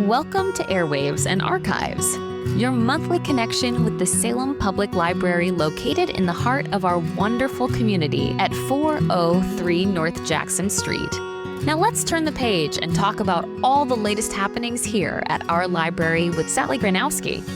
Welcome to Airwaves and Archives, your monthly connection with the Salem Public Library located in the heart of our wonderful community at 403 North Jackson Street. Now let's turn the page and talk about all the latest happenings here at our library with Sally Granowski.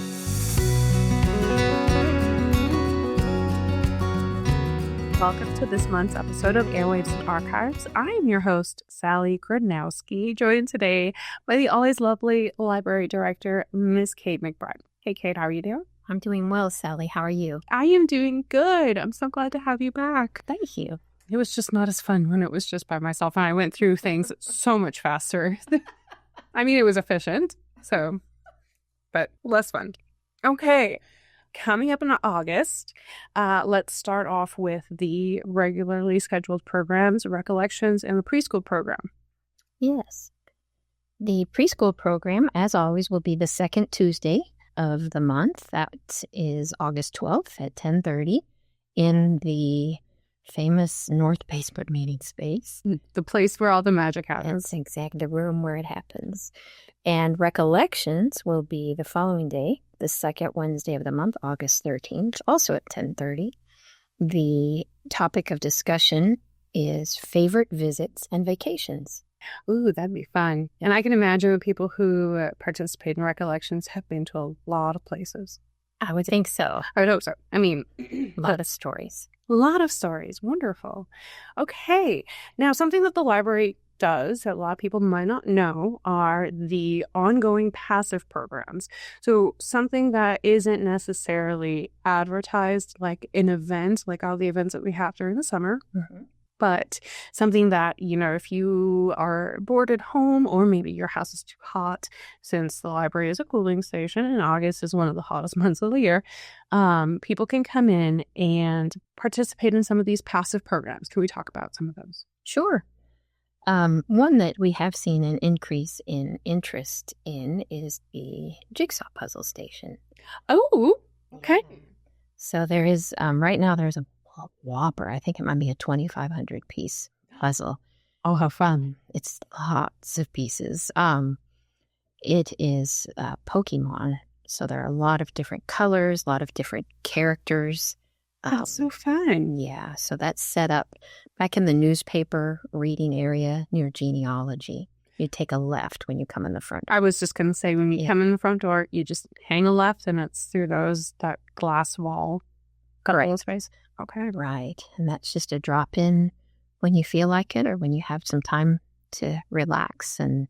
Welcome to this month's episode of Airwaves and Archives. I am your host, Sally Granowski, joined today by the always lovely library director, Miss Kate McBride. Hey, Kate, how are you doing? I'm doing well, Sally. How are you? I am doing good. I'm so glad to have you back. Thank you. It was just not as fun when it was just by myself, and I went through things so much faster. I mean, it was efficient, but less fun. Okay. Coming up in August, let's start off with the regularly scheduled programs, Recollections, and the preschool program. Yes. The preschool program, as always, will be the second Tuesday of the month. That is August 12th at 10:30 in the famous North Basement meeting space. The place where all the magic happens. That's exactly the room where it happens. And Recollections will be the following day, the second Wednesday of the month, August 13th, also at 10:30. The topic of discussion is favorite visits and vacations. Ooh, that'd be fun. And I can imagine people who participate in Recollections have been to a lot of places. I would think so. I would hope so. I mean, A lot of stories. A lot of stories. Wonderful. Okay. Now, something that the library does that a lot of people might not know are the ongoing passive programs. So something that isn't necessarily advertised like an event, like all the events that we have during the summer, but something that, if you are bored at home or maybe your house is too hot, since the library is a cooling station and August is one of the hottest months of the year, people can come in and participate in some of these passive programs. Can we talk about some of those? Sure. One that we have seen an increase in interest in is the jigsaw puzzle station. Oh, okay. So there is, right now there's a whopper. I think it might be a 2,500 piece puzzle. Oh, how fun. It's lots of pieces. It is Pokemon. So there are a lot of different colors, a lot of different characters. That's so fun. Yeah, so that's set up back in the newspaper reading area near genealogy. You take a left when you come in the front door. I was just going to say, when you come in the front door, you just hang a left and it's through that glass wall. Right. Space. Okay. Right, and that's just a drop in when you feel like it or when you have some time to relax and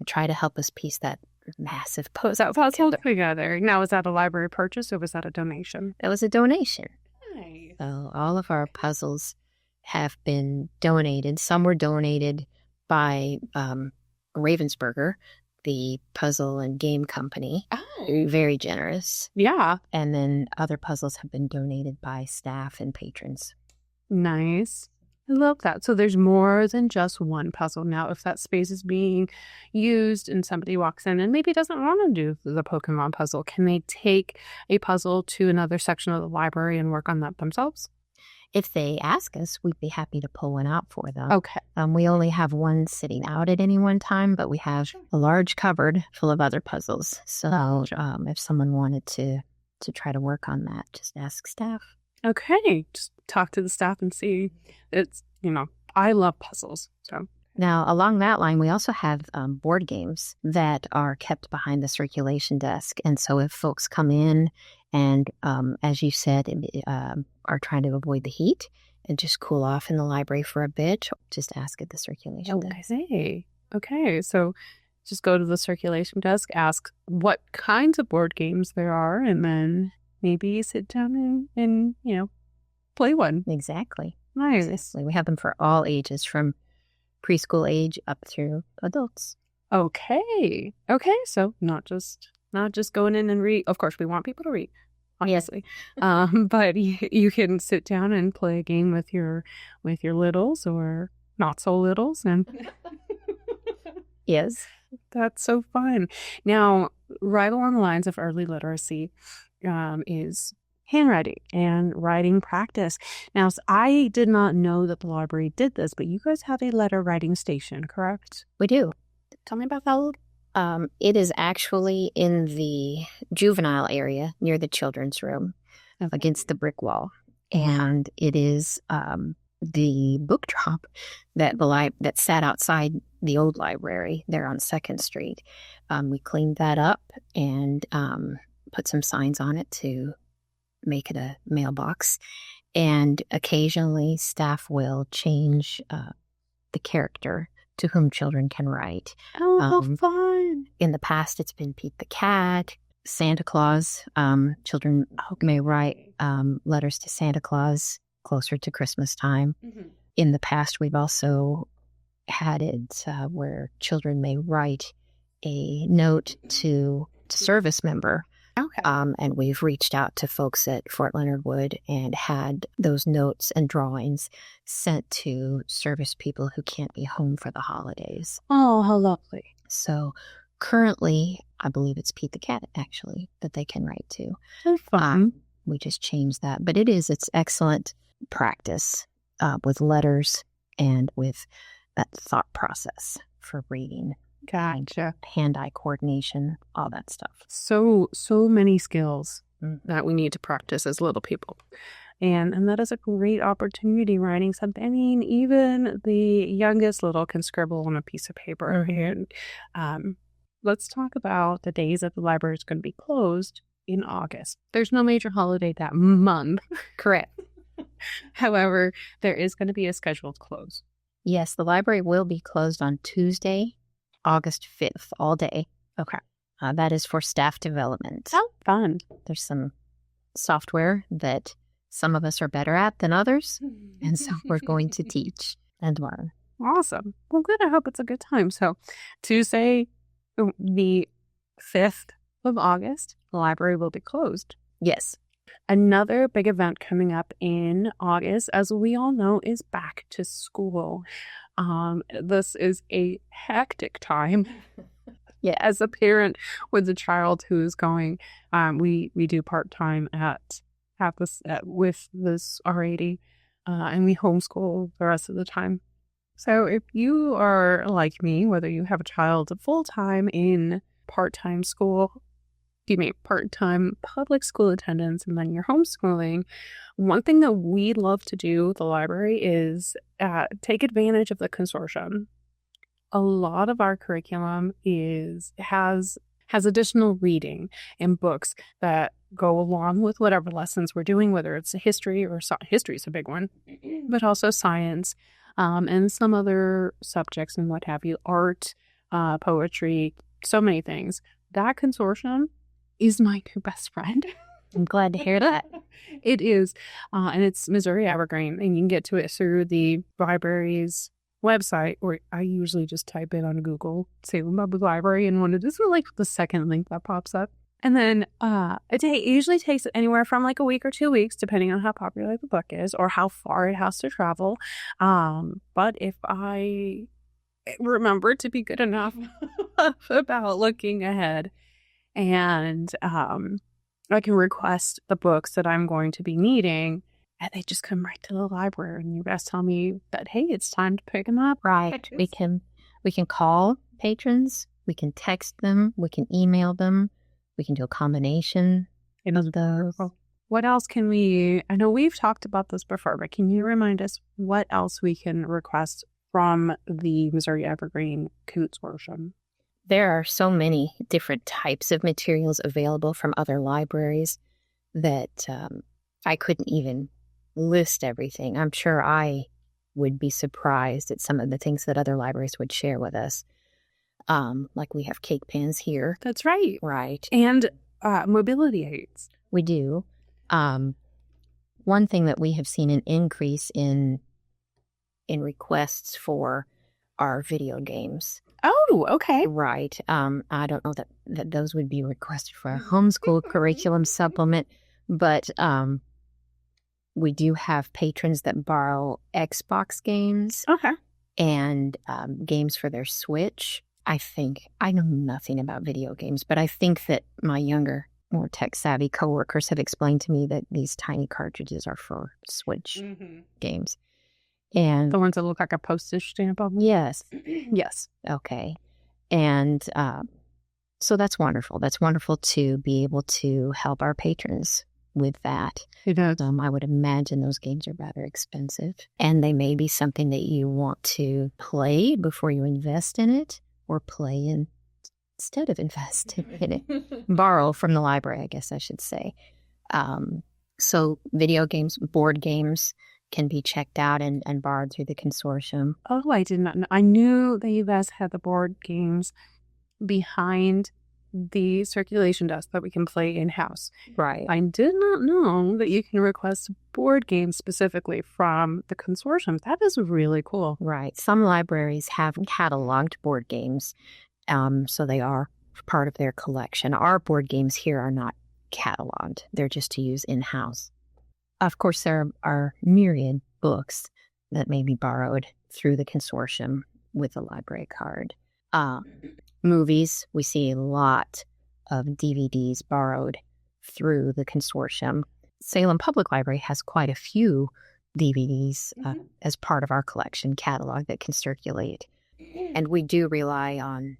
try to help us piece that massive puzzle together. Now, was that a library purchase or was that a donation? It was a donation. Nice. So all of our puzzles have been donated. Some were donated by Ravensburger, the puzzle and game company. Oh. Very generous. Yeah. And then other puzzles have been donated by staff and patrons. Nice. I love that. So there's more than just one puzzle. Now, if that space is being used and somebody walks in and maybe doesn't want to do the Pokemon puzzle, can they take a puzzle to another section of the library and work on that themselves? If they ask us, we'd be happy to pull one out for them. Okay. We only have one sitting out at any one time, but we have a large cupboard full of other puzzles. So if someone wanted to try to work on that, just ask staff. Okay. Just talk to the staff and see. It's, I love puzzles. So now, along that line, we also have board games that are kept behind the circulation desk. And so if folks come in and, as you said, are trying to avoid the heat and just cool off in the library for a bit, just ask at the circulation desk. Okay. So just go to the circulation desk, ask what kinds of board games there are, and then maybe sit down and play one. Exactly. Nice. Exactly. We have them for all ages, from preschool age up through adults. Okay. So not just going in and read. Of course, we want people to read, obviously. Yes. But you can sit down and play a game with your littles or not so littles, and yes, that's so fun. Now, right along the lines of early literacy is handwriting and writing practice. Now, I did not know that the library did this, but you guys have a letter writing station, correct? we do. Tell me about that a little. It is actually in the juvenile area near the children's room against the brick wall. And it is the book drop that sat outside the old library there on 2nd Street. We cleaned that up and put some signs on it to make it a mailbox. And occasionally staff will change the character to whom children can write. Oh, how fun. In the past, it's been Pete the Cat, Santa Claus. Children may write letters to Santa Claus closer to Christmas time. Mm-hmm. In the past, we've also had it where children may write a note to a service member. Okay. And we've reached out to folks at Fort Leonard Wood and had those notes and drawings sent to service people who can't be home for the holidays. Oh, how lovely. So currently, I believe it's Pete the Cat, actually, that they can write to. That's fun. We just changed that. But it's excellent practice with letters and with that thought process for reading. Gotcha. Hand-eye coordination, all that stuff. So many skills that we need to practice as little people. And that is a great opportunity, writing something. I mean, even the youngest little can scribble on a piece of paper. And let's talk about the days that the library is going to be closed in August. There's no major holiday that month. Correct. However, there is going to be a scheduled close. Yes, the library will be closed on Tuesday, August 5th, all day. Okay. That is for staff development. Oh, fun. There's some software that some of us are better at than others, and so we're going to teach and learn. Awesome. Well, good. I hope it's a good time. So Tuesday, the 5th of August, the library will be closed. Yes. Another big event coming up in August, as we all know, is back to school. This is a hectic time. Yeah, as a parent with a child who is going, we do part-time with this R80, and we homeschool the rest of the time. So if you are like me, whether you have a child full-time in part-time public school attendance, and then you're homeschooling, one thing that we love to do at the library is take advantage of the consortium. A lot of our curriculum has additional reading and books that go along with whatever lessons we're doing, whether it's history or history is a big one, but also science, and some other subjects and what have you, art, poetry, so many things. That consortium is my new best friend. I'm glad to hear that. It is. And it's Missouri Evergreen, and you can get to it through the library's website, or I usually just type in on Google, Salem Public Library, and this is like the second link that pops up. And then it usually takes anywhere from like a week or 2 weeks, depending on how popular the book is or how far it has to travel. But if I remember to be good enough about looking ahead, and I can request the books that I'm going to be needing, and they just come right to the library, and you guys tell me that, hey, it's time to pick them up. Right. We can call patrons, we can text them, we can email them, we can do a combination of those. What else can I know we've talked about this before, but can you remind us what else we can request from the Missouri Evergreen Consortium? There are so many different types of materials available from other libraries that I couldn't even list everything. I'm sure I would be surprised at some of the things that other libraries would share with us. Like we have cake pans here. That's right. Right. And mobility aids. We do. One thing that we have seen an increase in requests for are video games. Oh, okay. Right. I don't know that those would be requested for a homeschool curriculum supplement, but we do have patrons that borrow Xbox games. Okay. And games for their Switch. I know nothing about video games, but I think that my younger, more tech-savvy coworkers have explained to me that these tiny cartridges are for Switch games. And the ones that look like a postage stamp on them? Yes. Yes. Okay. And So that's wonderful. That's wonderful to be able to help our patrons with that. It is. I would imagine those games are rather expensive, and they may be something that you want to play before you invest in it, or play in instead of investing in it. Borrow from the library, I guess I should say. So video games, board games can be checked out and borrowed through the consortium. Oh, I did not know. I knew that you guys had the board games behind the circulation desk that we can play in-house. Right. I did not know that you can request board games specifically from the consortium. That is really cool. Right. Some libraries have cataloged board games, so they are part of their collection. Our board games here are not cataloged. They're just to use in-house. Of course, there are myriad books that may be borrowed through the consortium with a library card. Movies, we see a lot of DVDs borrowed through the consortium. Salem Public Library has quite a few DVDs as part of our collection catalog that can circulate. And we do rely on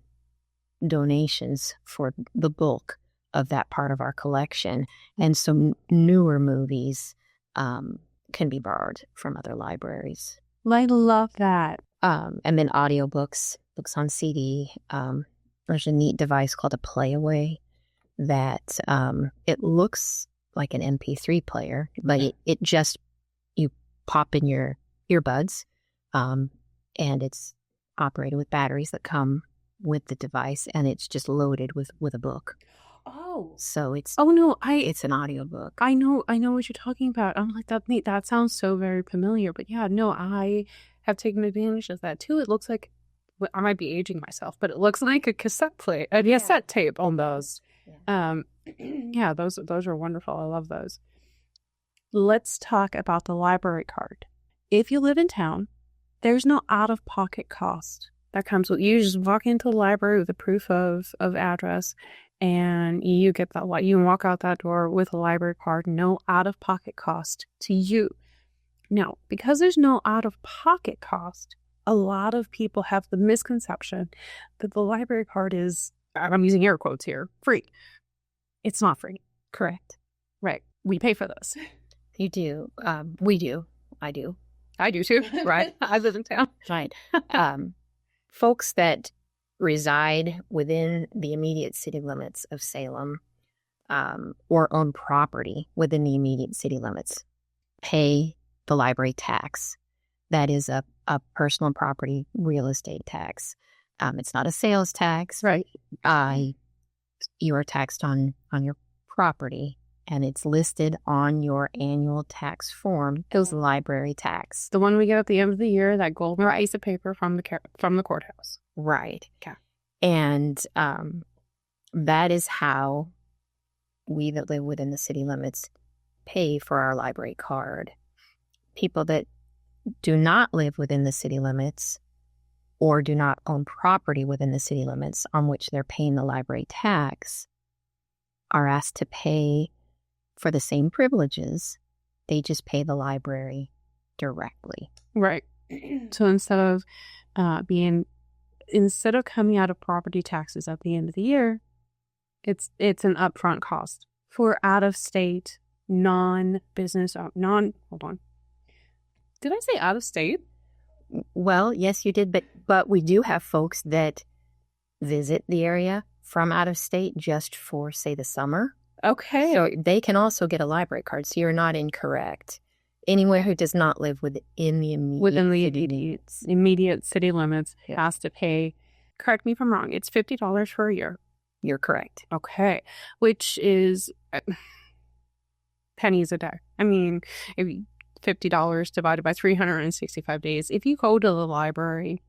donations for the bulk of that part of our collection. And some newer movies can be borrowed from other libraries. I love that. And then audiobooks, books on CD. There's a neat device called a Playaway that it looks like an MP3 player, but it just, you pop in your earbuds, and it's operated with batteries that come with the device, and it's just loaded with a book. Oh. So it's it's an audiobook. I know what you're talking about. I'm like, that's neat. That sounds so very familiar. But yeah, no, I have taken advantage of that too. It looks like, I might be aging myself, but it looks like a cassette tape on those. Yeah, those are wonderful. I love those. Let's talk about the library card. If you live in town, there's no out-of-pocket cost that comes with you. Just walk into the library with a proof of address, and you get that. You walk out that door with a library card. No out-of-pocket cost to you. Now, because there's no out-of-pocket cost, a lot of people have the misconception that the library card is, I'm using air quotes here, free. It's not free. Correct. Right. We pay for this. You do. We do. I do. I do too. Right. I live in town. Right. Folks that reside within the immediate city limits of Salem, or own property within the immediate city limits, pay the library tax. That is a personal property real estate tax. It's not a sales tax. Right. You are taxed on your property, and it's listed on your annual tax form as library tax. The one we get at the end of the year, that golden piece of paper from the courthouse. Right. Okay. And that is how we that live within the city limits pay for our library card. People that do not live within the city limits or do not own property within the city limits on which they're paying the library tax are asked to pay for the same privileges. They just pay the library directly. Right. So instead of coming out of property taxes at the end of the year, it's an upfront cost for out-of-state, non-business, hold on. Did I say out-of-state? Well, yes, you did, but we do have folks that visit the area from out of state just for, say, the summer. Okay. So they can also get a library card, so you're not incorrect. Anyone who does not live within the immediate city limits has to pay, correct me if I'm wrong, it's $50 for a year. You're correct. Okay. Which is pennies a day. I mean, if you $50 divided by 365 days. If you go to the library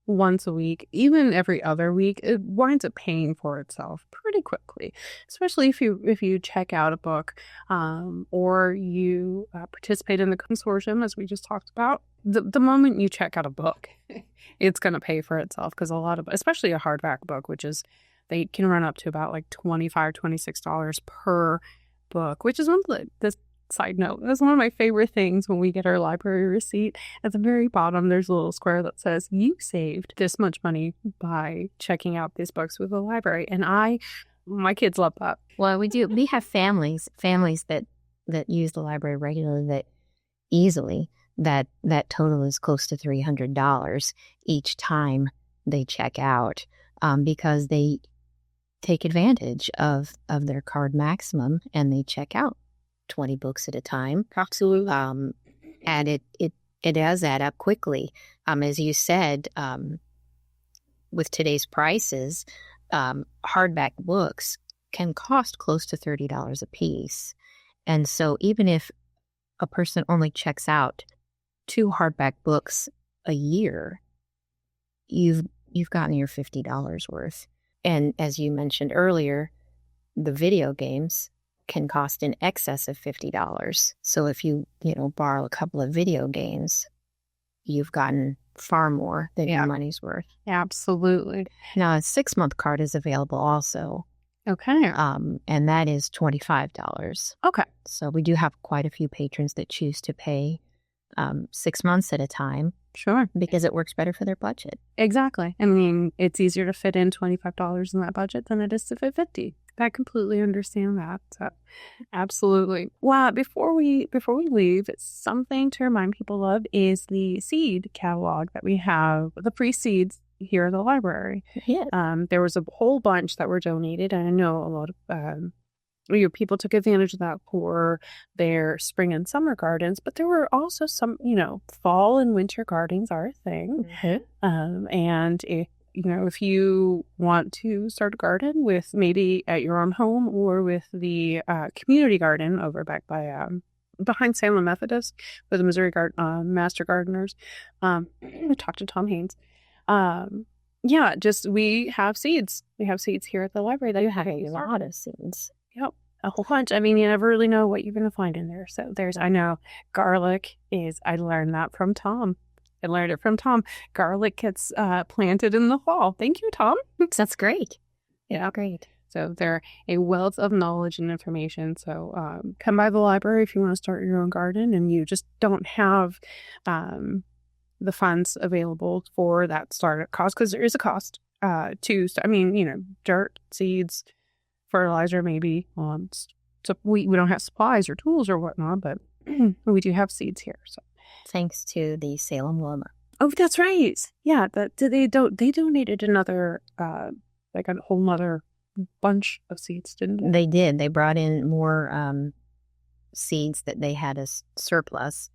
once a week, even every other week, it winds up paying for itself pretty quickly, especially if you check out a book or you participate in the consortium, as we just talked about. The moment you check out a book, it's going to pay for itself, because a lot of, especially a hardback book, which is, they can run up to about like $25, $26 per book, which is one of the side note. That's one of my favorite things when we get our library receipt. At the very bottom, there's a little square that says, you saved this much money by checking out these books with the library. And my kids love that. Well, we do. We have families that use the library regularly that easily, that total is close to $300 each time they check out, because they take advantage of their card maximum and they check out 20 books at a time. Absolutely. And it does add up quickly. As you said, with today's prices, hardback books can cost close to $30 a piece. And so even if a person only checks out 2 hardback books a year, you've gotten your $50 worth. And as you mentioned earlier, the video games can cost in excess of $50. So if you borrow a couple of video games, you've gotten far more than your money's worth. Absolutely. Now, a 6-month card is available also. Okay. And that is $25. Okay. So we do have quite a few patrons that choose to pay 6 months at a time. Sure. Because it works better for their budget. Exactly. I mean, it's easier to fit in $25 in that budget than it is to fit $50. I completely understand that. So, absolutely. Well, before we leave, something to remind people of is the seed catalog that we have, the free seeds here at the library. Yeah. There was a whole bunch that were donated. And I know a lot of people took advantage of that for their spring and summer gardens, but there were also some, fall and winter gardens are a thing. Mm-hmm. And if you want to start a garden with maybe at your own home or with the community garden over back by behind Salem Methodist with the Missouri Master Gardeners, we talked to Tom Haynes. We have seeds. We have seeds here at the library. You have a lot of seeds. Yep. A whole bunch. I mean, you never really know what you're going to find in there. So I know garlic I learned that from Tom. I learned it from Tom. Garlic gets planted in the fall. Thank you, Tom. That's great. Yeah. Great. So they're a wealth of knowledge and information. So come by the library if you want to start your own garden and you just don't have the funds available for that startup cost, because there is a cost dirt, seeds, fertilizer, maybe. So we don't have supplies or tools or whatnot, but we do have seeds here. So thanks to the Salem Wilma. Oh, that's right. Yeah, they donated another a whole nother bunch of seeds, didn't they? They did. They brought in more seeds that they had as surplus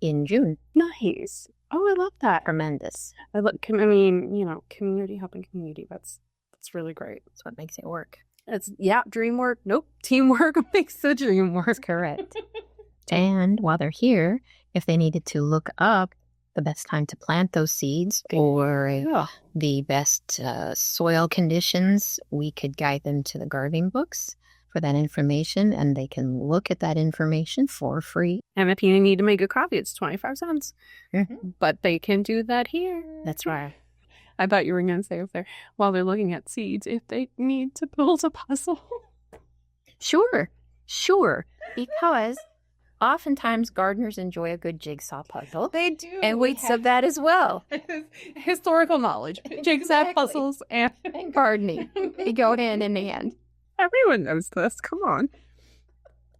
in June. Nice. Oh, I love that. Tremendous. Community helping community. That's really great. That's what makes it work. It's dream work. Nope. Teamwork makes the dream work. Correct. And while they're here, if they needed to look up the best time to plant those seeds or the best soil conditions, we could guide them to the gardening books for that information, and they can look at that information for free. And if you need to make a copy, it's 25 cents. Mm-hmm. But they can do that here. That's right. I thought you were going to say while they're looking at seeds, if they need to build a puzzle. Sure. Because oftentimes gardeners enjoy a good jigsaw puzzle. They do. And we have that as well. Historical knowledge. Jigsaw puzzles and gardening. They go hand in hand. Everyone knows this. Come on.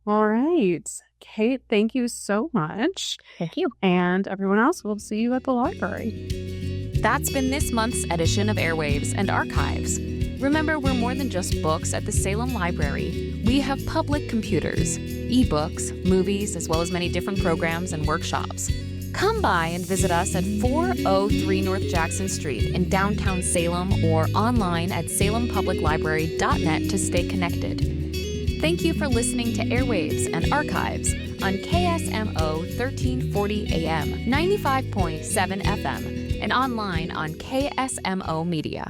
All right. Kate, thank you so much. Thank you. And everyone else, we'll see you at the library. That's been this month's edition of Airwaves and Archives. Remember, we're more than just books at the Salem Library. We have public computers, ebooks, movies, as well as many different programs and workshops. Come by and visit us at 403 North Jackson Street in downtown Salem or online at salempubliclibrary.net to stay connected. Thank you for listening to Airwaves and Archives on KSMO 1340 AM, 95.7 FM, and online on KSMO Media.